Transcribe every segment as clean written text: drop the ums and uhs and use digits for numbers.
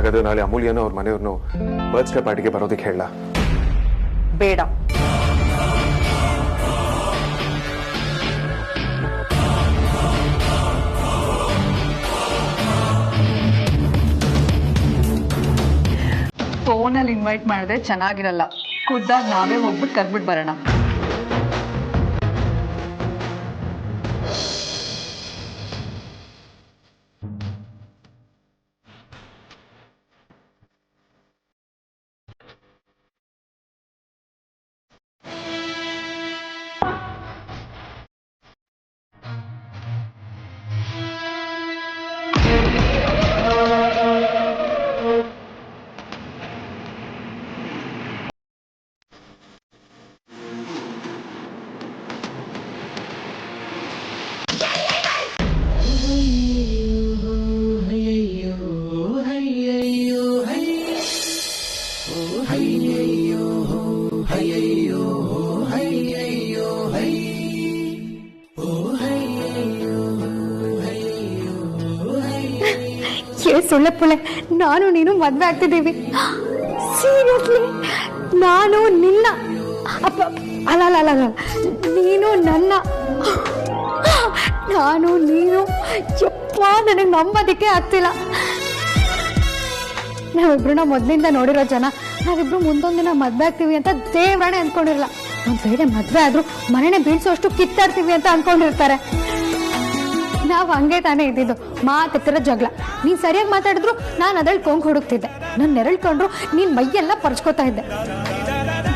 ಹಾಗಾದ್ರೆ ನಾಳೆ ಅಮೂಲ್ಯನೋ ಅವ್ರ ಮನೆಯವ್ರನ್ನು ಬರ್ತ್ಡೇ ಪಾರ್ಟಿಗೆ ಬರೋದಕ್ಕೆ ಹೇಳ. ಬೇಡ. ಫೋನಲ್ಲಿ ಇನ್ವೈಟ್ ಮಾಡಿದ್ರೆ ಚೆನ್ನಾಗಿರಲ್ಲ. ಖುದ್ದಾಗಿ ನಾವೇ ಹೋಗ್ಬಿಟ್ಟು ಕರ್ಬಿಟ್ಟು ಬರೋಣ. ಸುಳ್ಳೆ ಪುಳೆ, ನಾನು ನೀನು ಮದ್ವೆ ಆಗ್ತಿದ್ದೀವಿ. ಸೀರಿಯಸ್ಲಿ? ನಾನು ನಿನ್ನ ಅಲ್ಲ ಅಲ್ಲ ಅಲ್ಲ, ನೀನು ನನ್ನ. ನಾನು ನೀನು, ಯಪ್ಪ ನನಗೆ ನಂಬೋದಕ್ಕೆ ಆಗ್ತಿಲ್ಲ. ನಾವಿಬ್ರನ್ನ ಮೊದ್ಲಿಂದ ನೋಡಿರೋ ಜನ ನಾವಿಬ್ರು ಮುಂದೊಂದು ದಿನ ಮದ್ವೆ ಆಗ್ತೀವಿ ಅಂತ ದೇವ್ರನೇ ಅನ್ಕೊಂಡಿರಲ್ಲ. ಒಂದ್ ವೇಳೆ ಮದ್ವೆ ಆದ್ರೂ ಮನೆನೇ ಬೀಳ್ಸೋಷ್ಟು ಕಿತ್ತಾಡ್ತೀವಿ ಅಂತ ಅನ್ಕೊಂಡಿರ್ತಾರೆ. ನಾವು ಹಂಗೆ ತಾನೇ ಇದ್ದಿದ್ದು, ಮಾತಿರ ಜಗಳ. ನೀನ್ ಸರಿಯಾಗಿ ಮಾತಾಡಿದ್ರು ನಾನು ಅದ್ರಲ್ಲಿ ಕೊಂಗ್ ಹುಡುಕ್ತಿದ್ದೆ, ನನ್ನ ನೆರಳ್ಕೊಂಡ್ರು ನೀನ್ ಮೈಯೆಲ್ಲ ಪರ್ಚ್ಕೋತಾ ಇದ್ದೆ.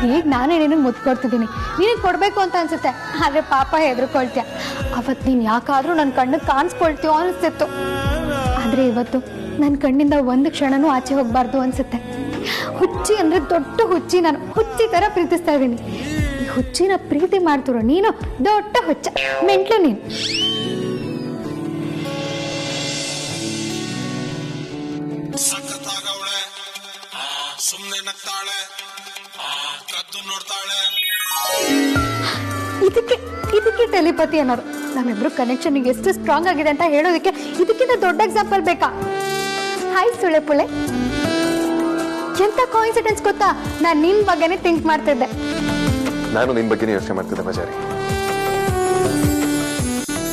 ಈಗ ನಾನೇ ನಿನಗೆ ಮುತ್ಕೊಡ್ತಿದ್ದೀನಿ, ನಿನಗೆ ಕೊಡ್ಬೇಕು ಅಂತ ಅನ್ಸುತ್ತೆ. ಆದ್ರೆ ಪಾಪ ಹೆದರ್ಕೊಳ್ತೀಯ. ಅವತ್ತು ನೀನ್ ಯಾಕಾದ್ರೂ ನನ್ನ ಕಣ್ಣಿಗೆ ಕಾಣಿಸ್ಕೊಳ್ತೀಯೋ ಅನಿಸ್ತಿತ್ತು. ಆದ್ರೆ ಇವತ್ತು ನನ್ನ ಕಣ್ಣಿಂದ ಒಂದು ಕ್ಷಣನೂ ಆಚೆ ಹೋಗ್ಬಾರ್ದು ಅನ್ಸುತ್ತೆ. ಹುಚ್ಚಿ ಅಂದ್ರೆ ದೊಡ್ಡ ಹುಚ್ಚಿ, ನಾನು ಹುಚ್ಚಿ ತರ ಪ್ರೀತಿಸ್ತಾ ಇದ್ದೀನಿ. ಈ ಹುಚ್ಚಿನ ಪ್ರೀತಿ ಮಾಡ್ತಿರೋ ನೀನು ದೊಡ್ಡ ಹುಚ್ಚ, ಮೆಂಟ್ಲು ನೀನು. ಸುಮ್ಮನೆ ನಗ್ತಾಳೆ, ಕದ್ದು ನೋಡ್ತಾಳೆ. ಇದಕ್ಕೆ ಟೆಲಿಪತಿ ಅನ್ನೋರು. ನಮ್ಮಿಬ್ರು ಕನೆಕ್ಷನ್ ಎಷ್ಟು ಸ್ಟ್ರಾಂಗ್ ಆಗಿದೆ ಅಂತ ಹೇಳೋದಕ್ಕೆ ಇದಕ್ಕಿಂತ ದೊಡ್ಡ ಎಕ್ಸಾಂಪಲ್ ಬೇಕಾ? ಹಾಯ್ ಸುಳೆ ಪುಳೆ, ಎಂತ ಕೋಇನ್ಸಿಡೆನ್ಸ್ ಗೊತ್ತಾ? ನಾನು ನಿನ್ ಬಗ್ಗೆನೇ ಥಿಂಕ್ ಮಾಡ್ತಿದ್ದೆ. ನಾನು ನಿನ್ ಬಗ್ಗೆನೇ ಯೋಚನೆ ಮಾಡ್ತಿದ್ದೆ ಬಜಾರಿ.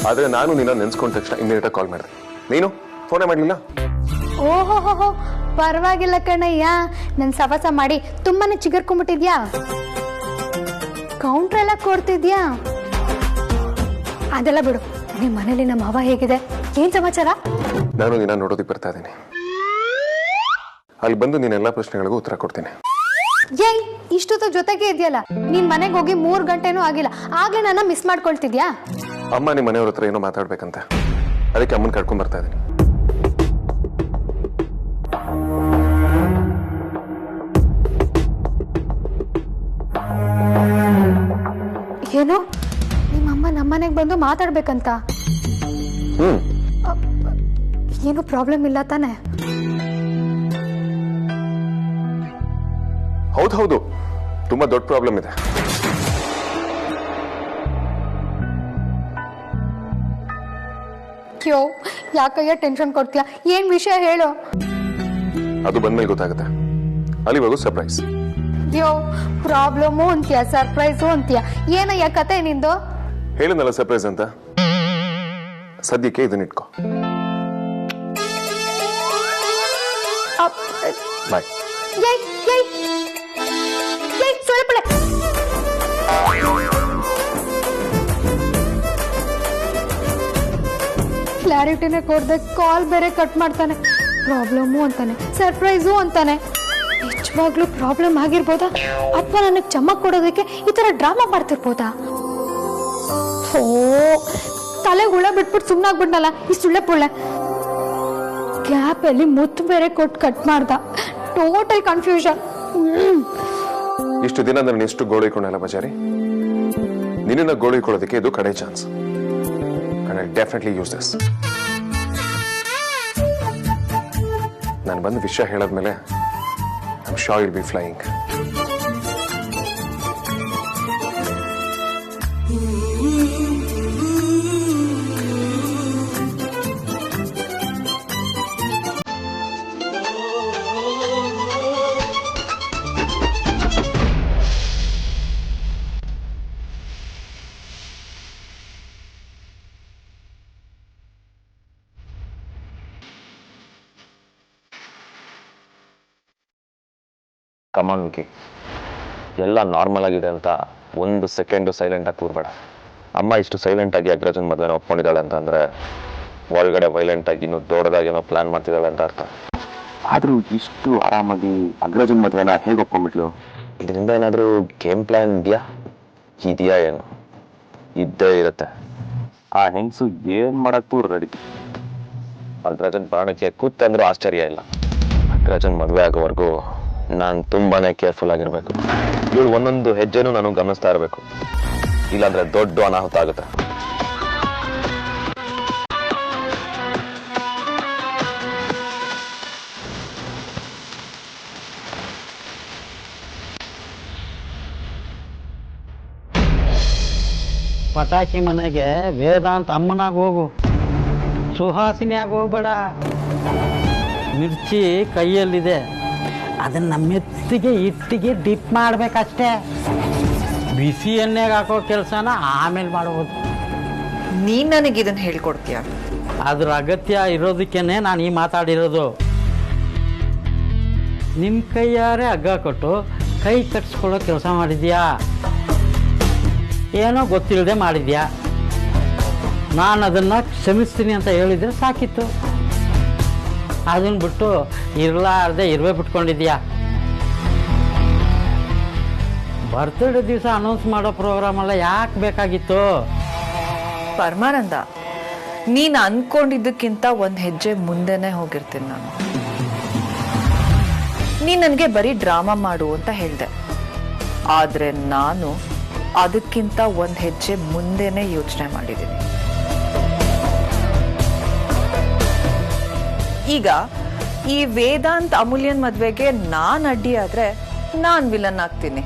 ಆದ್ರೆ ನಾನು ನಿನ್ನ ನೆನ್ಸ್ಕೊಂಡ ತಕ್ಷಣ ಇಮಿಡಿಯೇಟ್ ಆಗಿ ಕಾಲ್ ಮಾಡಿದೆ. ನೀನು ಫೋನೇ ಮಾಡ್ಲಿಲ್ಲ. ಓಹೋ, ಪರವಾಗಿಲ್ಲ ಕಣಯ್ಯ. ನನ್ ಸವಾಸ ಮಾಡಿ ತುಂಬಾನೇ ಚಿಗರ್ಕೊಂಡ್ಬಿಟ್ಟಿದ್ಯಾ? ಕೌಂಟ್ರ್ ಎಲ್ಲ ಕೊಡ್ತಿದ್ಯಾ? ಅದೆಲ್ಲ ಬಿಡು. ನಿಮ್ ಮನೇಲಿ ನಮ್ಮ ಮಾವ ಹೇಗಿದೆ? ಏನ್ ಸಮಾಚಾರ? ನಾನು ನಿನ್ನ ನೋಡೋದಕ್ಕೆ ಬರ್ತಾ ಇದ್ದೀನಿ. ಅಲ್ಲಿ ಬಂದು ನೀನೆಲ್ಲಾ ಪ್ರಶ್ನೆಗಳಿಗೂ ಉತ್ತರ ಕೊಡ್ತೀನಿ. ಏಯ್, ಇಷ್ಟೊತ್ತು ಜೊತೆಗೆ ಇದೆಯಲ್ಲ. ನೀನ್ ಮನೆಗೆ ಹೋಗಿ 3 ಗಂಟೆನೂ ಆಗಿಲ್ಲ, ಆಗ್ಲೇ ನನ್ನ ಮಿಸ್ ಮಾಡ್ಕೊಳ್ತಿದ್ಯಾ? ಅಮ್ಮ ನಿಮ್ಮ ಮನೆಯವ್ರ ಹತ್ರ ಏನೋ ಮಾತಾಡ್ಬೇಕಂತ, ಅದಕ್ಕೆ ಅಮ್ಮನ್ ಕರ್ಕೊಂಡ್ ಬರ್ತಾ ಇದ್ದೀನಿ. ಏನು? ನಿಮ್ಮಮ್ಮ ನಮ್ಮನೆಗೆ ಬಂದು ಮಾತಾಡ್ಬೇಕಂತ? ಏನು ಪ್ರಾಬ್ಲಮ್ ಇಲ್ಲ ತಾನೆ? ಹೌದು, ತುಂಬಾ ದೊಡ್ಡ ಪ್ರಾಬ್ಲಮ್ ಇದೆ. ಕ್ಯೋ, ಯಾಕಯ್ಯ ಟೆನ್ಷನ್ ಕೊಡ್ತೀಯಾ? ಏನ್ ವಿಷಯ ಹೇಳು. ಅದು ಬಂದ್ಮೇಲೆ ಗೊತ್ತಾಗುತ್ತೆ. ಅಲ್ಲಿವರೆಗೂ ಸರ್ಪ್ರೈಸ್. ಯೋ, ಪ್ರಾಬ್ಲಮು ಅಂತೀಯ, ಸರ್ಪ್ರೈಸು ಅಂತೀಯ. ಏನಯ್ಯ ಕತೆ ನಿಂದು? ಹೇಳಿದ್ನಲ್ಲ ಸರ್ಪ್ರೈಸ್ ಅಂತ. ಸದ್ಯಕ್ಕೆ ಇದನ್ನ ಇಟ್ಕೋ. ಬಾಯ್. ಕ್ಲಾರಿಟಿನೇ ಕೊಡ್ದೆ ಕಾಲ್ ಬೇರೆ ಕಟ್ ಮಾಡ್ತಾನೆ. ಪ್ರಾಬ್ಲಮು ಅಂತಾನೆ, ಸರ್ಪ್ರೈಸು ಅಂತಾನೆ. ನಿಜವಾಗ್ಲೂ ಪ್ರಾಬ್ಲಮ್ ಆಗಿರ್ಬೋದಾ, ಅಥವಾ ನನಗೆ ಚಮಕ್ ಕೊಡೋದಕ್ಕೆ ಈ ತರ ಡ್ರಾಮಾ ಮಾಡ್ತಿರ್ಬೋದಾ? ಓ, ತಲೆ ಹುಳ ಬಿಟ್ಬಿಟ್ಟು ಸುಮ್ಮನಾಗ್ಬಿಟ್ನಲ್ಲ ಈ ಸುಳ್ಳೆ ಪುಳ್ಳೆ. ಗ್ಯಾಪ್ ಅಲ್ಲಿ ಮುತ್ತು ಬೇರೆ ಕೊಟ್ಟು ಕಟ್ ಮಾಡ್ದ. Total confusion. ಇಷ್ಟು ದಿನ ನಾನು ಎಷ್ಟು ಗೋಳಿಕೊಂಡಲ್ಲ ಬಜಾರಿ. ನಿನ್ನ ಗೋಳಿಕೊಳ್ಳೋದಕ್ಕೆ ಇದು ಕಡೆ chance. and I'll definitely use this. ನಾನು ಬಂದು ವಿಷಯ ಹೇಳಾದ್ಮೇಲೆ I'm sure you'll be flying. Come on Vicky, ಎಲ್ಲ ನಾರ್ಮಲ್ ಆಗಿದೆ ಅಂತ ಒಂದು ಸೆಕೆಂಡು ಸೈಲೆಂಟಾಗಿ ಕೂರ್ಬೇಡ. ಅಮ್ಮ ಇಷ್ಟು ಸೈಲೆಂಟಾಗಿ ಅಗ್ರಜನ್ ಮದುವೆನ ಒಪ್ಕೊಂಡಿದ್ದಾಳೆ ಅಂತಂದರೆ ಒಳಗಡೆ ವೈಲೆಂಟಾಗಿ ಇನ್ನೂ ದೊಡ್ಡದಾಗಿ ಏನೋ ಪ್ಲ್ಯಾನ್ ಮಾಡ್ತಿದ್ದಾಳೆ ಅಂತ ಅರ್ಥ. ಆದರೂ ಇಷ್ಟು ಆರಾಮಾಗಿ ಅಗ್ರಜನ್ ಮದುವೆನ ಹೇಗೆ ಒಪ್ಕೊಂಡ್ಬಿಟ್ಲು? ಇದರಿಂದ ಏನಾದರೂ ಗೇಮ್ ಪ್ಲ್ಯಾನ್ ಇದೆಯಾ ಏನು? ಇದ್ದೇ ಇರುತ್ತೆ. ಆ ಹೆಂಗಸು ಏನು ಮಾಡೋಕ್ಕೂ ರೆಡಿ. ಅಗ್ರಜನ್ ಪ್ರಾಣಕ್ಕೆ ಕೂತಂದ್ರೂ ಆಶ್ಚರ್ಯ ಇಲ್ಲ. ಅಗ್ರಜನ್ ಮದುವೆ ಆಗೋವರೆಗೂ ನಾನು ತುಂಬಾನೇ ಕೇರ್ಫುಲ್ ಆಗಿರ್ಬೇಕು. ಇವಳು ಒಂದೊಂದು ಹೆಜ್ಜೆನೂ ನಾನು ಗಮನಿಸ್ತಾ ಇರಬೇಕು, ಇಲ್ಲಾಂದ್ರೆ ದೊಡ್ಡ ಅನಾಹುತ ಆಗುತ್ತೆ. ಪಟಾಕಿ ಮನೆಗೆ ವೇದಾಂತ ಅಮ್ಮನಾಗ ಹೋಗು, ಸುಹಾಸಿನಿಯಾಗ ಹೋಗ್ಬೇಡ. ಮಿರ್ಚಿ ಕೈಯಲ್ಲಿದೆ, ಅದನ್ನು ಮೆತ್ತಿಗೆ ಇಟ್ಟಿಗೆ ಡಿಪ್ ಮಾಡಬೇಕಷ್ಟೇ. ಬಿಸಿ ಎಣ್ಣೆಗೆ ಹಾಕೋ ಕೆಲಸನ ಆಮೇಲೆ ಮಾಡ್ಬೋದು. ನೀನ್ ನನಗೆ ಇದನ್ನ ಹೇಳ್ಕೊಡ್ತೀಯ? ಅದ್ರ ಅಗತ್ಯ ಇರೋದಕ್ಕೇನೆ ನಾನು ಈ ಮಾತಾಡಿರೋದು. ನಿಮ್ಮ ಕೈಯಾರೆ ಹಗ್ಗ ಕೊಟ್ಟು ಕೈ ಕಟ್ಸ್ಕೊಳ್ಳೋ ಕೆಲಸ ಮಾಡಿದ್ಯಾ, ಏನೋ ಗೊತ್ತಿಲ್ಲದೆ ಮಾಡಿದ್ಯಾ. ನಾನು ಅದನ್ನು ಕ್ಷಮಿಸ್ತೀನಿ ಅಂತ ಹೇಳಿದರೆ ಸಾಕಿತ್ತು. ಅದನ್ನು ಬಿಟ್ಟು ಇರಲಾರ್ದೆ ಇರುವೆ ಬಿಟ್ಕೊಂಡಿದ್ಯಾ. ಬರ್ತ್ಡೇ ದಿವಸ ಅನೌನ್ಸ್ ಮಾಡೋ ಪ್ರೋಗ್ರಾಮ್ ಎಲ್ಲ ಯಾಕೆ ಬೇಕಾಗಿತ್ತು? ಪರಮಾನಂದ, ನೀನು ಅನ್ಕೊಂಡಿದ್ದಕ್ಕಿಂತ ಒಂದು ಹೆಜ್ಜೆ ಮುಂದೆನೆ ಹೋಗಿರ್ತೀನಿ ನಾನು. ನೀನು ನನಗೆ ಬರೀ ಡ್ರಾಮಾ ಮಾಡು ಅಂತ ಹೇಳಿದೆ, ಆದರೆ ನಾನು ಅದಕ್ಕಿಂತ ಒಂದು ಹೆಜ್ಜೆ ಮುಂದೆನೆ ಯೋಚನೆ ಮಾಡಿದ್ದೀನಿ. ಈಗ ಈ ವೇದಾಂತ್ ಅಮೂಲ್ಯನ್ ಮದ್ವೆಗೆ ನಾನು ಅಡ್ಡಿ ಆದ್ರೆ ನಾನು ವಿಲನ್ ಆಗ್ತೀನಿ.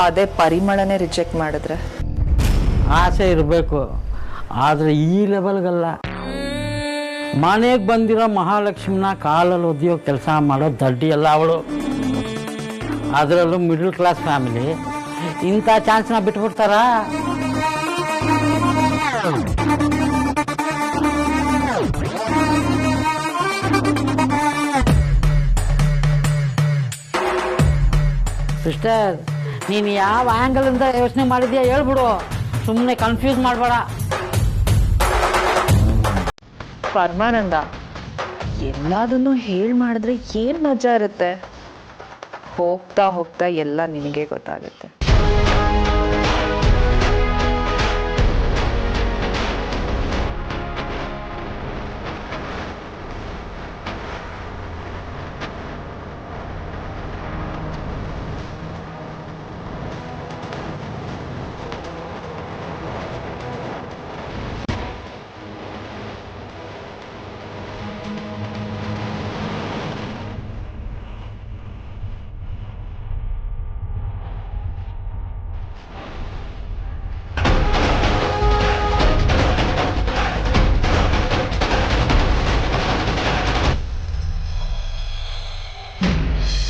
ಅದೇ ಪರಿಮಳನೇ ರಿಜೆಕ್ಟ್ ಮಾಡಿದ್ರೆ? ಆಸೆ ಇರಬೇಕು, ಆದರೆ ಈ ಲೆವೆಲ್ಗಲ್ಲ. ಮನೆಗೆ ಬಂದಿರೋ ಮಹಾಲಕ್ಷ್ಮಿನ ಕಾಲಲ್ಲಿ ಒದಿಯೋ ಕೆಲಸ ಮಾಡೋ ದಡ್ಡಿ ಅಲ್ಲ ಅವಳು. ಅದರಲ್ಲೂ ಮಿಡಲ್ ಕ್ಲಾಸ್ ಫ್ಯಾಮಿಲಿ ಇಂಥ ಚಾನ್ಸ್ನ ಬಿಟ್ಬಿಡ್ತಾರಾ? ಸಿಸ್ಟರ್, ನೀನು ಯಾವ ಆ್ಯಂಗಲಿಂದ ಯೋಚನೆ ಮಾಡಿದ್ಯಾ ಹೇಳ್ಬಿಡು, ಸುಮ್ಮನೆ ಕನ್ಫ್ಯೂಸ್ ಮಾಡಬೇಡ. ಪರಮಾನಂದ, ಎಲ್ಲದನ್ನು ಹೇಳಿ ಮಾಡಿದ್ರೆ ಏನು ಮಜಾ ಇರುತ್ತೆ? ಹೋಗ್ತಾ ಹೋಗ್ತಾ ಎಲ್ಲ ನಿನಗೆ ಗೊತ್ತಾಗುತ್ತೆ.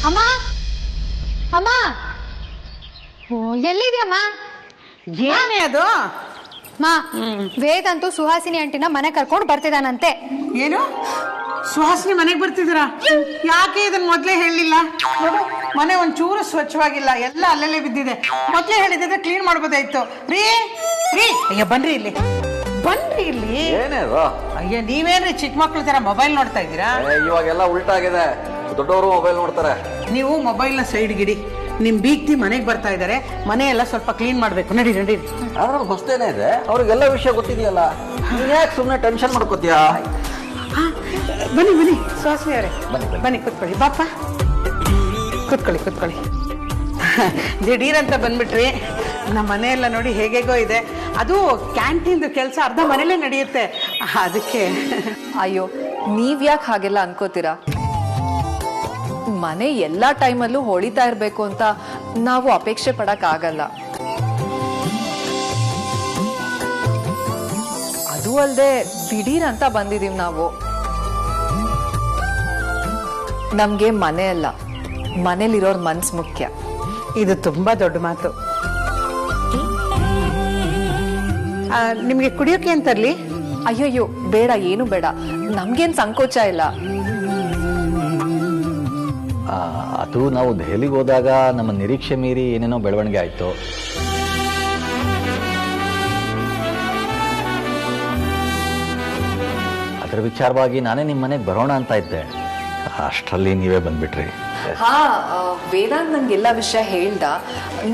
ಅಮ್ಮ ಅಮ್ಮ, ಓ ಎಲ್ಲಿದ್ಯಮ್ಮ? ಏನೇ ಅದು? ಮಾ, ವೇದಂತೂ ಸುಹಾಸಿನಿ ಆಂಟಿನ ಮನೆ ಕರ್ಕೊಂಡು ಬರ್ತಿದ್ದಾನಂತೆ. ಏನು? ಸುಹಾಸಿನಿ ಮನೆಗೆ ಬರ್ತಿದ್ದೀರಾ? ಯಾಕೆ ಇದನ್ನ ಮೊದಲೇ ಹೇಳಲಿಲ್ಲ? ನೋಡು, ಮನೆ ಒಂಚೂರು ಸ್ವಚ್ಛವಾಗಿಲ್ಲ, ಎಲ್ಲ ಅಲ್ಲಲ್ಲೇ ಬಿದ್ದಿದೆ. ಮೊದಲೇ ಹೇಳಿದ್ರೆ ಕ್ಲೀನ್ ಮಾಡ್ಬೋದಾಯ್ತು. ರೀ ರೀ, ಅಯ್ಯ ಬನ್ರಿ ಇಲ್ಲಿ, ಬನ್ರಿ ಇಲ್ಲಿ. ಅಯ್ಯ ನೀವೇನ್ರಿ ಚಿಕ್ಕ ಮಕ್ಳ ತರ ಮೊಬೈಲ್ ನೋಡ್ತಾ ಇದ್ದೀರಾ? ಇವಾಗೆಲ್ಲ ಉಲ್ಟಾಗಿದೆ, ದೊಡ್ಡವರು ಮೊಬೈಲ್ ನೋಡ್ತಾರೆ. ನೀವು ಮೊಬೈಲ್ನ ಸೈಡ್ಗಿಡಿ. ನಿಮ್ ಬೀಗ್ತಿ ಮನೆಗೆ ಬರ್ತಾ ಇದಾರೆ, ಮನೆ ಎಲ್ಲ ಸ್ವಲ್ಪ ಕ್ಲೀನ್ ಮಾಡ್ಬೇಕು. ನಡಿ ನಡಿ. ಅದ್ರಲ್ಲಿ ಹೊಸ್ತೇನೆ ಇದೆ, ಅವ್ರಿಗೆಲ್ಲ ವಿಷಯ ಗೊತ್ತಿದೆಯಲ್ಲ, ಯಾಕೆ ಸುಮ್ಮನೆ ಟೆನ್ಷನ್ ಮಾಡ್ಕೋತೀಯಾ? ಬನ್ನಿ ಬನ್ನಿ ಸುಹಾಸಿನಿ ಅವರೇ, ಬನ್ನಿ ಕೂತ್ಕೊಳ್ಳಿ. ಬಾಪ ಕೂತ್ಕೊಳ್ಳಿ ಕೂತ್ಕೊಳ್ಳಿ. ದಿಢೀರ್ ಅಂತ ಬಂದ್ಬಿಟ್ರಿ. ನಮ್ಮ ಮನೆಯೆಲ್ಲ ನೋಡಿ ಹೇಗೇಗೋ ಇದೆ. ಅದು ಕ್ಯಾಂಟೀನ್ದು ಕೆಲಸ ಅರ್ಧ ಮನೇಲೇ ನಡೆಯುತ್ತೆ, ಅದಕ್ಕೆ. ಅಯ್ಯೋ, ನೀವ್ಯಾಕೆ ಹಾಗೆಲ್ಲ ಅನ್ಕೋತೀರಾ? ಮನೆ ಎಲ್ಲಾ ಟೈಮಲ್ಲೂ ಹೊಳಿತಾ ಇರ್ಬೇಕು ಅಂತ ನಾವು ಅಪೇಕ್ಷೆ ಪಡಕ್ ಆಗಲ್ಲ. ಅದು ಅಲ್ಲದೆ ದಿಢೀರ್ ಅಂತ ಬಂದಿದೀವಿ ನಾವು. ನಮ್ಗೆ ಮನೆ ಅಲ್ಲ, ಮನೇಲಿರೋರ್ ಮನ್ಸ್ ಮುಖ್ಯ. ಇದು ತುಂಬಾ ದೊಡ್ಡ ಮಾತು. ನಿಮ್ಗೆ ಕುಡಿಯೋಕೆ ಅಂತ ತರ್ಲಿ? ಅಯ್ಯಯ್ಯೋ ಬೇಡ, ಏನು ಬೇಡ, ನಮ್ಗೇನ್ ಸಂಕೋಚ ಇಲ್ಲ. ಅದು ನಾವು ದೆಹಲಿಗೆ ಹೋದಾಗ ನಮ್ಮ ನಿರೀಕ್ಷೆ ಮೀರಿ ಏನೇನೋ ಬೆಳವಣಿಗೆ ಆಯಿತು. ಅದರ ವಿಚಾರವಾಗಿ ನಾನೇ ನಿಮ್ಮ ಮನೆಗೆ ಬರೋಣ ಅಂತ ಇದ್ದೆ, ಅಷ್ಟರಲ್ಲಿ ನೀವೇ ಬಂದ್ಬಿಟ್ರಿ. ಹಾ, ವೇದಾಂತ್ ನಂಗೆಲ್ಲ ವಿಷಯ ಹೇಳ್ದ.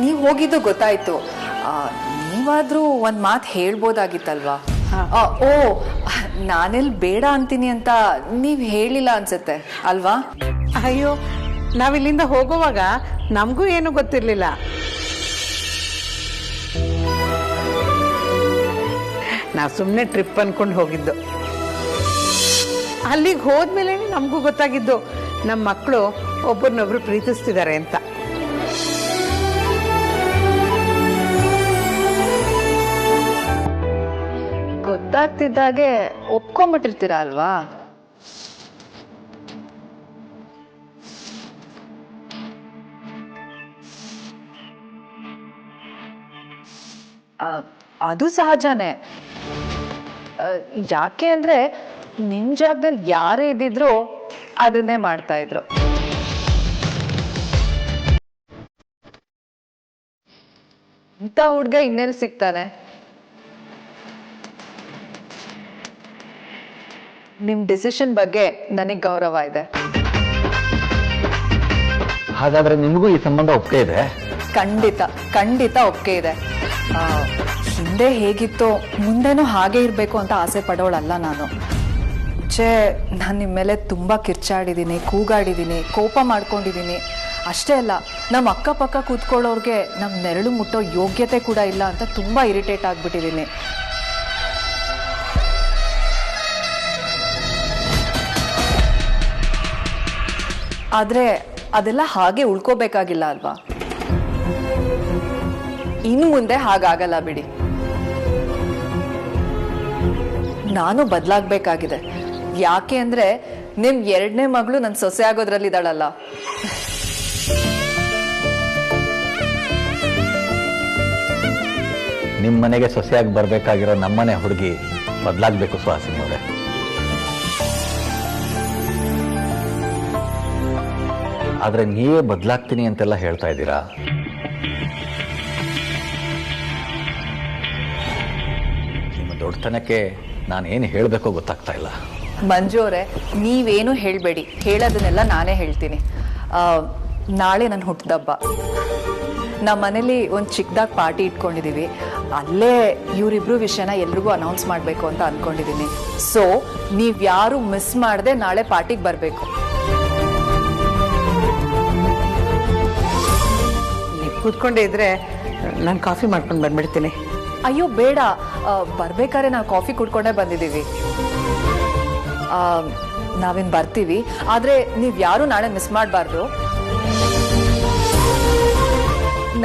ನೀವ್ ಹೋಗಿದ್ದು ಗೊತ್ತಾಯ್ತು. ನೀವಾದ್ರೂ ಒಂದ್ ಮಾತು ಹೇಳ್ಬೋದಾಗಿತ್ತಲ್ವಾ? ಓ, ನಾನೆಲ್ಲಿ ಬೇಡ ಅಂತೀನಿ ಅಂತ ನೀವ್ ಹೇಳಿಲ್ಲ ಅನ್ಸುತ್ತೆ ಅಲ್ವಾ? ಅಯ್ಯೋ, ನಾವಿಲ್ಲಿಂದ ಹೋಗುವಾಗ ನಮಗೂ ಏನು ಗೊತ್ತಿರಲಿಲ್ಲ. ನಾವು ಸುಮ್ಮನೆ ಟ್ರಿಪ್ ಅನ್ಕೊಂಡು ಹೋಗಿದ್ದು. ಅಲ್ಲಿಗೆ ಹೋದ್ಮೇಲೆ ನಮಗೂ ಗೊತ್ತಾಗಿದ್ದು ನಮ್ಮ ಮಕ್ಕಳು ಒಬ್ಬರನ್ನೊಬ್ರು ಪ್ರೀತಿಸ್ತಿದ್ದಾರೆ ಅಂತ. ಗೊತ್ತಾಗ್ತಿದ್ದಾಗೆ ಒಪ್ಕೊಂಡ್ಬಿಟ್ಟಿರ್ತೀರ ಅಲ್ವಾ? ಅದು ಸಹಜನೇ. ಯಾಕೆ ಅಂದ್ರೆ ನಿಮ್ ಜಾಗದಲ್ಲಿ ಯಾರೇ ಇದ್ದಿದ್ರು ಅದನ್ನೇ ಮಾಡ್ತಾ ಇದ್ರು. ಇಂಥ ಹುಡ್ಗ ಇನ್ನೆಲ್ಲಿ ಸಿಗ್ತಾನೆ? ನಿಮ್ ಡಿಸಿಷನ್ ಬಗ್ಗೆ ನನಗೆ ಗೌರವ ಇದೆ. ಹಾಗಾದ್ರೆ ನಿಮಗೂ ಈ ಸಂಬಂಧ ಒಪ್ಪಿಗೆ ಇದೆ? ಖಂಡಿತ ಖಂಡಿತ ಒಪ್ಪಿಗೆ ಇದೆ. ಹಿಂದೆ ಹೇಗಿತ್ತೋ ಮುಂದೆನೂ ಹಾಗೆ ಇರಬೇಕು ಅಂತ ಆಸೆ ಪಡೋಳಲ್ಲ ನಾನು. ನಾನು ನಿಮ್ಮ ಮೇಲೆ ತುಂಬ ಕಿರ್ಚಾಡಿದ್ದೀನಿ, ಕೂಗಾಡಿದ್ದೀನಿ, ಕೋಪ ಮಾಡ್ಕೊಂಡಿದ್ದೀನಿ. ಅಷ್ಟೇ ಅಲ್ಲ, ನಮ್ಮ ಅಕ್ಕಪಕ್ಕ ಕೂತ್ಕೊಳ್ಳೋರ್ಗೆ ನಮ್ಮ ನೆರಳು ಮುಟ್ಟೋ ಯೋಗ್ಯತೆ ಕೂಡ ಇಲ್ಲ ಅಂತ ತುಂಬ ಇರಿಟೇಟ್ ಆಗಿಬಿಟ್ಟಿದ್ದೀನಿ. ಆದರೆ ಅದೆಲ್ಲ ಹಾಗೆ ಉಳ್ಕೋಬೇಕಾಗಿಲ್ಲ ಅಲ್ವಾ? ಇನ್ನು ಮುಂದೆ ಹಾಗಾಗಲ್ಲ ಬಿಡಿ. ನಾನು ಬದಲಾಗಬೇಕಾಗಿದೆ. ಯಾಕೆ ಅಂದ್ರೆ ನಿಮ್ 2ನೇ ಮಗಳು ನನ್ನ ಸೊಸೆ ಆಗೋದ್ರಲ್ಲಿ ಇದ್ದಾಳಲ್ಲ. ನಿಮ್ಮ ಮನೆಗೆ ಸೊಸೆಯಾಗಿ ಬರಬೇಕಾಗಿರೋ ನಮ್ಮನೆ ಹುಡುಗಿ ಬದಲಾಗಬೇಕು ಸುಹಾಸಿನಿ ಅವರೇ. ಆದರೆ ನೀವೇ ಬದಲಾಗ್ತೀನಿ ಅಂತೆಲ್ಲ ಹೇಳ್ತಾ ಇದ್ದೀರಾ. ನಿಮ್ಮ ದೊಡ್ಡತನಕ್ಕೆ ನಾನೇನು ಹೇಳಬೇಕೋ ಗೊತ್ತಾಗ್ತಾ ಇಲ್ಲ. ಮಂಜು ಅವರೇ, ನೀವೇನು ಹೇಳಬೇಡಿ. ಹೇಳೋದನ್ನೆಲ್ಲ ನಾನೇ ಹೇಳ್ತೀನಿ. ನಾಳೆ ನನ್ನ ಹುಟ್ಟಿದಬ್ಬ. ನಮ್ಮ ಮನೇಲಿ ಒಂದು ಚಿಕ್ಕದಾಗಿ ಪಾರ್ಟಿ ಇಟ್ಕೊಂಡಿದ್ದೀವಿ. ಅಲ್ಲೇ ಇವರಿಬ್ರು ವಿಷಯನ ಎಲ್ರಿಗೂ ಅನೌನ್ಸ್ ಮಾಡಬೇಕು ಅಂತ ಅಂದ್ಕೊಂಡಿದ್ದೀನಿ. ಸೊ ನೀವ್ಯಾರು ಮಿಸ್ ಮಾಡದೆ ನಾಳೆ ಪಾರ್ಟಿಗೆ ಬರಬೇಕು. ನೀವು ಕೂತ್ಕೊಂಡೇ ಇದ್ರೆ ನಾನು ಕಾಫಿ ಮಾಡ್ಕೊಂಡು ಬಂದ್ಬಿಡ್ತೀನಿ. ಅಯ್ಯೋ ಬೇಡ, ಬರ್ಬೇಕಾದ್ರೆ ನಾವು ಕಾಫಿ ಕುಡ್ಕೊಂಡೇ ಬಂದಿದ್ದೀವಿ. ನಾವೇನು ಬರ್ತೀವಿ, ಆದರೆ ನೀವು ಯಾರು ನಾಳೆ ಮಿಸ್ ಮಾಡಬಾರ್ದು.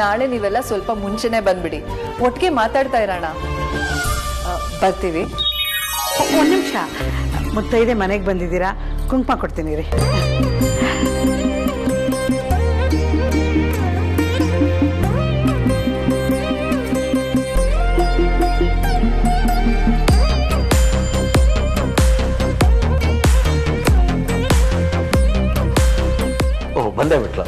ನಾಳೆ ನೀವೆಲ್ಲ ಸ್ವಲ್ಪ ಮುಂಚೆನೆ ಬಂದ್ಬಿಡಿ, ಒಟ್ಟಿಗೆ ಮಾತಾಡ್ತಾ ಇರೋಣ. ಬರ್ತೀವಿ. ಒಂದು ನಿಮಿಷ, ಮುತ್ತೈದೆ ಮನೆಗೆ ಬಂದಿದ್ದೀರಾ, ಕುಂಕುಮ ಕೊಡ್ತೀನಿ ರೀ. ಓ, ಬಂದೇ ಬಿಟ್ಲ.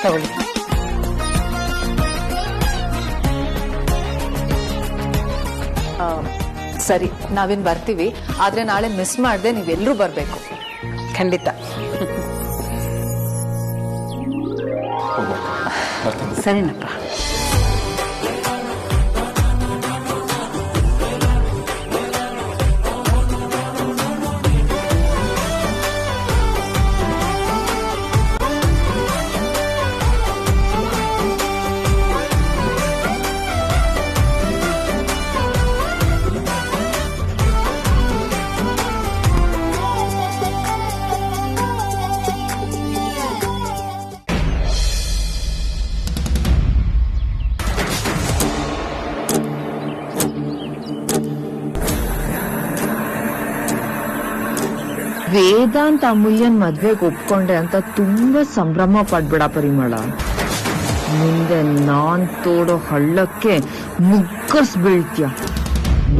ತಗೊಳ್ಳಿ. ಸರಿ, ನಾವಿನ್ ಬರ್ತೀವಿ. ಆದ್ರೆ ನಾಳೆ ಮಿಸ್ ಮಾಡದೆ ನೀವೆಲ್ಲರೂ ಬರಬೇಕು. ಖಂಡಿತ. ಸರಿನಪ್ಪ. ವೇದಾಂತ್ ಅಮೂಲ್ಯನ್ ಮದ್ವೆಗೆ ಒಪ್ಕೊಂಡೆ ಅಂತ ತುಂಬಾ ಸಂಭ್ರಮ ಪಡ್ಬೇಡ ಪರಿಮಳ. ಮುಂದೆ ನಾನ್ ತೋಡೋ ಹಳ್ಳಕ್ಕೆ ಮುಗ್ಗಸ್ ಬೀಳ್ತೀಯ,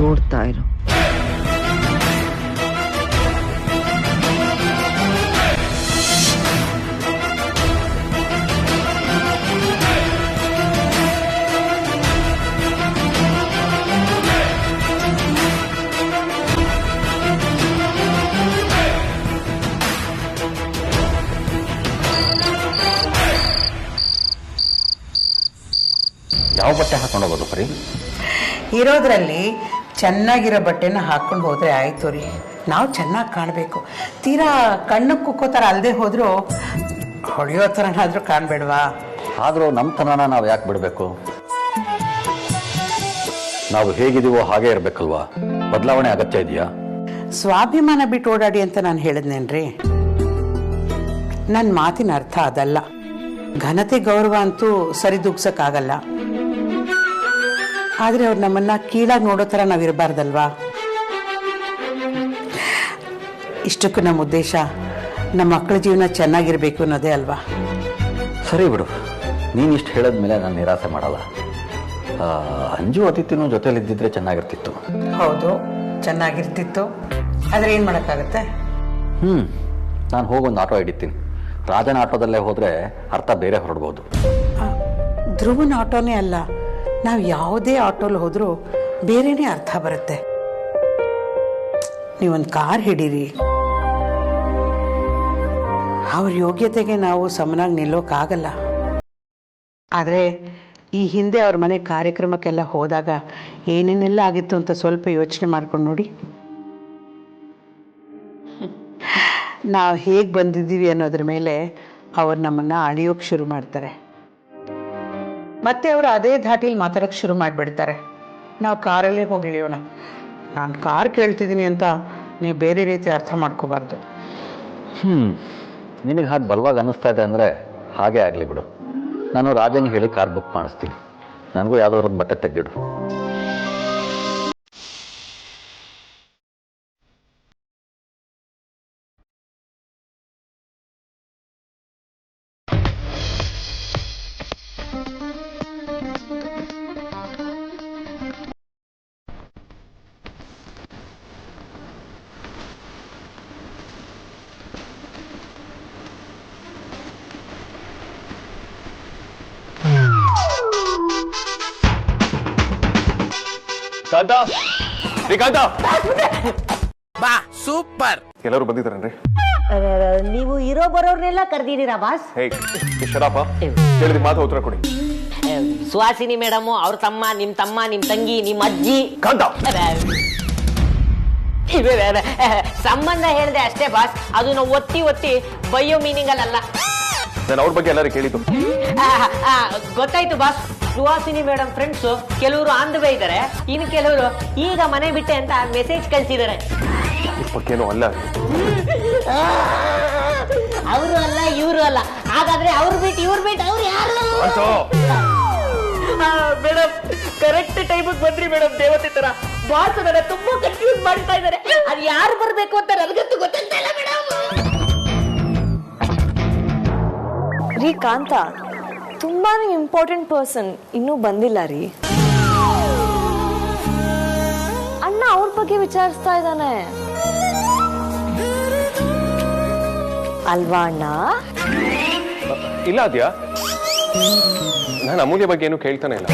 ನೋಡ್ತಾ ಇರು. ಯಾವ ಬಟ್ಟೆ ಹಾಕೊಂಡು ಹೋಗೋದು ಪರಿ? ಇರೋದ್ರಲ್ಲಿ ಚೆನ್ನಾಗಿರೋ ಬಟ್ಟೆನ ಹಾಕ್ಕೊಂಡು ಹೋದರೆ ಆಯಿತು ರೀ. ನಾವು ಚೆನ್ನಾಗಿ ಕಾಣಬೇಕು. ತೀರಾ ಕಣ್ಣಕ್ಕೆ ಕುಕ್ಕೋ ಥರ ಅಲ್ಲದೆ ಹೋದರೂ ಹೊಡೆಯೋ ಥರನಾದರೂ ಕಾಣಬೇಡವಾ? ಆದರೂ ನಮ್ಮ ತನನ ನಾವು ಯಾಕೆ ಬಿಡಬೇಕು? ನಾವು ಹೇಗಿದ್ದೀವೋ ಹಾಗೆ ಇರಬೇಕಲ್ವಾ? ಬದಲಾವಣೆ ಅಗತ್ಯ ಇದೆಯಾ? ಸ್ವಾಭಿಮಾನ ಬಿಟ್ಟು ಓಡಾಡಿ ಅಂತ ನಾನು ಹೇಳಿದ್ನೇನ್ರಿ. ನನ್ನ ಮಾತಿನ ಅರ್ಥ ಅದಲ್ಲ. ಘನತೆ ಗೌರವ ಅಂತೂ ಸರಿದೂಗ್ಸಕ್ಕಾಗಲ್ಲ. ಆದರೆ ಅವ್ರು ನಮ್ಮನ್ನ ಕೀಳಾಗಿ ನೋಡೋ ಥರ ನಾವಿರಬಾರ್ದಲ್ವಾ? ಇಷ್ಟಕ್ಕೂ ನಮ್ಮ ಉದ್ದೇಶ ನಮ್ಮ ಮಕ್ಕಳ ಜೀವನ ಚೆನ್ನಾಗಿರ್ಬೇಕು ಅನ್ನೋದೇ ಅಲ್ವಾ? ಸರಿ ಬಿಡು, ನೀನು ಇಷ್ಟು ಹೇಳಿದ್ಮೇಲೆ ನಾನು ನಿರಾಸೆ ಮಾಡಲ್ಲ. ಅಂಜು ಅತಿಥಿನೂ ಜೊತೆಲಿದ್ದಿದ್ರೆ ಚೆನ್ನಾಗಿರ್ತಿತ್ತು. ಹೌದು, ಚೆನ್ನಾಗಿರ್ತಿತ್ತು. ಆದರೆ ಏನು ಮಾಡೋಕ್ಕಾಗತ್ತೆ? ನಾನು ಹೋಗೊಂದು ಆಟೋ ಹಿಡಿತೀನಿ. ರಾಜನ ಆಟೋದಲ್ಲೇ ಹೋದರೆ ಅರ್ಥ ಬೇರೆ ಹೊರಡ್ಬೋದು. ಧ್ರುವನ ಆಟೋನೇ ಅಲ್ಲ, ನಾವು ಯಾವುದೇ ಆಟೋಲ್ಲಿ ಹೋದರೂ ಬೇರೆನೇ ಅರ್ಥ ಬರುತ್ತೆ. ನೀವೊಂದು ಕಾರ್ ಹಿಡೀರಿ. ಅವ್ರ ಯೋಗ್ಯತೆಗೆ ನಾವು ಸಮನಾಗಿ ನಿಲ್ಲೋಕ್ಕಾಗಲ್ಲ. ಆದರೆ ಈ ಹಿಂದೆ ಅವ್ರ ಮನೆ ಕಾರ್ಯಕ್ರಮಕ್ಕೆಲ್ಲ ಹೋದಾಗ ಏನೇನೆಲ್ಲ ಆಗಿತ್ತು ಅಂತ ಸ್ವಲ್ಪ ಯೋಚನೆ ಮಾಡ್ಕೊಂಡು ನೋಡಿ. ನಾವು ಹೇಗೆ ಬಂದಿದ್ದೀವಿ ಅನ್ನೋದ್ರ ಮೇಲೆ ಅವ್ರು ನಮ್ಮನ್ನು ಅಳಿಯೋಕ್ಕೆ ಶುರು ಮಾಡ್ತಾರೆ. ಮತ್ತೆ ಅವರು ಅದೇ ಧಾಟಿಲಿ ಮಾತಾಡೋಕ್ಕೆ ಶುರು ಮಾಡಿಬಿಡ್ತಾರೆ. ನಾವು ಕಾರಲ್ಲೇ ಹೋಗಿ ಇಳಿಯೋಣ. ನಾನು ಕಾರ್ ಕೇಳ್ತಿದ್ದೀನಿ ಅಂತ ನೀವು ಬೇರೆ ರೀತಿ ಅರ್ಥ ಮಾಡ್ಕೋಬಾರ್ದು. ನಿನಗೆ ಹಾಗೆ ಬಲವಾಗಿ ಅನ್ನಿಸ್ತಾ ಇದೆ ಅಂದರೆ ಹಾಗೆ ಆಗಲಿ ಬಿಡು. ನಾನು ರಾಜಂಗೆ ಹೇಳಿ ಕಾರ್ ಬುಕ್ ಮಾಡಿಸ್ತೀನಿ. ನನಗೂ ಯಾವುದಾದ್ರು ಬಟ್ಟೆ ತೆಗೆದಿಡು. ಬಾ ಸೂಪರ್. ಎಲ್ಲರೂ ಬಂದಿದ್ದಾರನ್ರಿ? ನೀವು ಇರೋ ಬರೋರ್ನೆಲ್ಲ ಕರೆದಿದ್ದೀರಾ ಬಾಸ್? ಹೇಳಿದ ಮಾತು ಉತ್ತರ ಕೊಡಿ. ಸುಹಾಸಿನಿ ಮೇಡಮ್, ಅವ್ರ ತಮ್ಮ, ನಿಮ್ ತಂಗಿ, ನಿಮ್ ಅಜ್ಜಿ. ಸಂಬಂಧ ಹೇಳಿದೆ ಅಷ್ಟೇ ಬಾಸ್. ಅದು ನಾವು ಒತ್ತಿ ಬಯ್ಯೋ ಮೀನಿಂಗ್ ಅಲ್ಲ. ನಾನು ಅವ್ರ ಬಗ್ಗೆ ಎಲ್ಲರೂ ಕೇಳಿದ್ದು. ಗೊತ್ತಾಯ್ತು ಬಾಸ್. ಸುಹಾಸಿನಿ ಮೇಡಮ್ ಫ್ರೆಂಡ್ಸ್ ಕೆಲವರು ಆನ್ ದ ವೇ ಇದ್ದಾರೆ, ಇನ್ನು ಕೆಲವರು ಈಗ ಮನೆ ಬಿಟ್ಟೆ ಅಂತ ಮೆಸೇಜ್ ಕಳ್ಸಿದ್ದಾರೆ. ಅಲ್ಲ, ಅವರು ಅಲ್ಲ, ಇವರು ಅಲ್ಲ. ಹಾಗಾದ್ರೆ ಅವ್ರು ಬಿಟ್ಟು ಅವ್ರು ಯಾರು? ಮೇಡಮ್ ಕರೆಕ್ಟ್ ಟೈಮಿಗೆ ಬಂದ್ರಿ ಮೇಡಮ್, ದೇವತೆ ತರ. ಬಾಸ್ ನನ್ನ ತುಂಬಾ ಕನ್ಫ್ಯೂಸ್ ಮಾಡ್ತಾ ಇದ್ದಾರೆ. ಅದು ಯಾರು ಬರ್ಬೇಕು ಅಂತ ನನಗಂತೂ ಗೊತ್ತಾಗ್ತಾ ಇಲ್ಲ ಮೇಡಮ್. ರೀ ಕಾಂತ, ತುಂಬಾನೇ ಇಂಪಾರ್ಟೆಂಟ್ ಪರ್ಸನ್ ಇನ್ನೂ ಬಂದಿಲ್ಲ ರೀ. ಅಣ್ಣ ಅವ್ರ ಬಗ್ಗೆ ವಿಚಾರಿಸ್ತಾ ಇದ್ದಾನೆ ಅಲ್ವಾ ಅಣ್ಣ? ಇಲ್ಲ ಅದ್ಯಾ, ನಾನು ಅಮೂಲ್ಯ ಬಗ್ಗೆ ಏನು ಕೇಳ್ತಾನೆ ಇಲ್ಲ.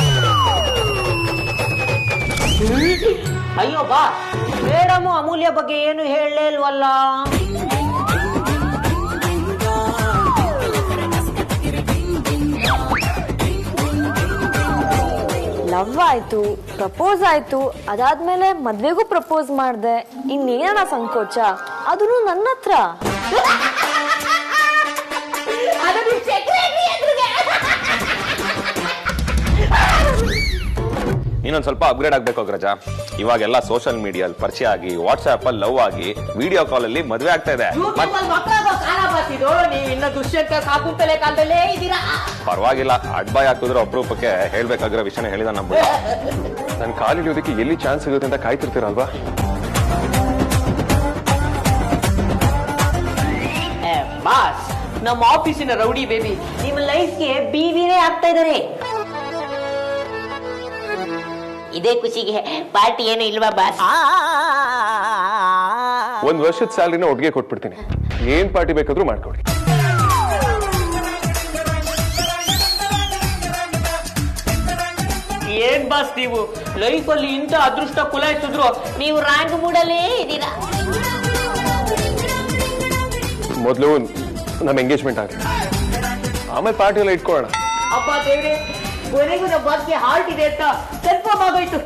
ಅಯ್ಯೋ ಬಾ, ಮೇಡಮ್ ಅಮೂಲ್ಯ ಬಗ್ಗೆ ಏನು ಹೇಳಲೇ ಇಲ್ವಲ್ಲ? ಲವ್ ಆಯ್ತು, ಪ್ರಪೋಸ್ ಆಯ್ತು, ಅದಾದ್ಮೇಲೆ ಮದ್ವೆಗೂ ಪ್ರಪೋಸ್ ಮಾಡ್ದೆ. ಇನ್ನೇನ ಸಂಕೋಚ, ಅದನ್ನು ನನ್ನ ಹತ್ರ. ಇನ್ನೊಂದ್ ಸ್ವಲ್ಪ ಅಪ್ಗ್ರೇಡ್ ಆಗ್ಬೇಕು ಅಗ್ರಜ. ಇವಾಗೆಲ್ಲ ಸೋಷಿಯಲ್ ಮೀಡಿಯಲ್ಲಿ ಪರಿಚಯ ಆಗಿ, ವಾಟ್ಸ್ಆಪ್ ಅಲ್ಲಿ ಲವ್ ಆಗಿ, ವಿಡಿಯೋ ಕಾಲ್ ಅಲ್ಲಿ ಮದುವೆ ಆಗ್ತಾ ಇದೆ. ಪರವಾಗಿಲ್ಲ, ಅಡ್ಬಾಯ್ ಹಾಕಿದ್ರೆ ಅಪರೂಪಕ್ಕೆ ಹೇಳ್ಬೇಕಾಗಿರೋ ವಿಷಯನ ಹೇಳಿದ ನಮ್ಮ ನನ್ ಕಾಲಿಡಿಯೋದಕ್ಕೆ ಎಲ್ಲಿ ಚಾನ್ಸ್ ಸಿಗುತ್ತೆ ಅಂತ ಕಾಯ್ತಿರ್ತೀರಲ್ವಾ? ಬಾಸ್, ನಮ್ಮ ಆಫೀಸಿನ ರೌಡಿ ಬೇಬಿ ನಿಮ್ಮ ಲೈಫ್ಗೆ ಬೀವಿನೇ ಆಗ್ತಾ ಇದಾರೆ. ಇದೇ ಖುಷಿಗೆ ಪಾರ್ಟಿ ಏನು ಇಲ್ವಾ ಬಾಸ್? ಒಂದ್ ವರ್ಷದ ಸ್ಯಾಲರಿನ ಒಟ್ಟಿಗೆ ಕೊಟ್ಬಿಡ್ತೀನಿ, ಏನ್ ಪಾರ್ಟಿ ಬೇಕಾದ್ರೂ ಮಾಡ್ಕೊಡಿ. ಏನ್ ಬಾಸ್ ನೀವು ಲೈಫ್ ಅಲ್ಲಿ ಇಂಥ ಅದೃಷ್ಟ ಕುಲಾಯಿಸಿದ್ರು ನೀವು ರ್ಯಾಂಕ್ ಮೂಡಲ್ಲೇ ಇದ್ದೀರಾ. ಮೊದಲು ನಮ್ಮ ಎಂಗೇಜ್ಮೆಂಟ್ ಆಗಲಿ, ಆಮೇಲೆ ಪಾರ್ಟಿ ಎಲ್ಲ ಇಟ್ಕೊಳ್ಳೋಣ. ಅಪ್ಪ ದೇವ್ರೆ, ಕೊನೆಗೂ ನಮ್ಮ ಬಾಸ್ಗೆ ಹಾರ್ಟ್ ಇದೆ ಅಂತ ಕನ್ಫರ್ಮ್ ಆಗೋಯ್ತು.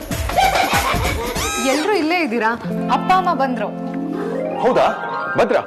ಎಲ್ರು ಇಲ್ಲೇ ಇದ್ದೀರಾ? ಅಪ್ಪ ಅಮ್ಮ ಬಂದ್ರು. ಹೌದಾ, ಭದ್ರ